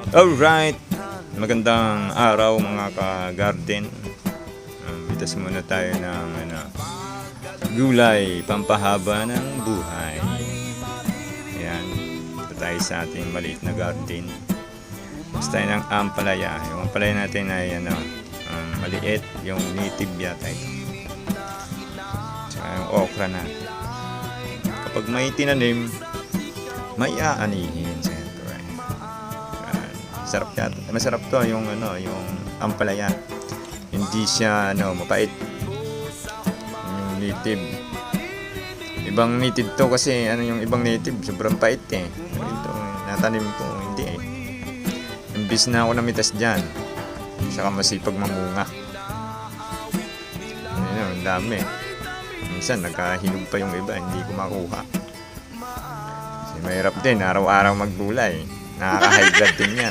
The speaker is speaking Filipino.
Alright, magandang araw mga ka-garden. Bitas muna tayo ng gulay, pampahaba ng buhay. Ayan, ito tayo sa ating maliit na garden. Gusto tayo ng ampalaya. Yung ampalaya natin ay maliit, yung native yata ito. Tsaka yung okra natin. Kapag may tinanim, may aanihin. Sarap yan. Masarap to yung yung ampalaya. Hindi siya mapait. Yung native. Ibang native to kasi yung ibang native sobrang pait eh. Ito natanim ko hindi eh. Imbis na ako namitas diyan. Saka masipag mamunga. Ang dami. Minsan nagkahinog pa yung iba, hindi ko makuha. Kasi mahirap din araw-araw maggulay. Nakaka-high blood din yan.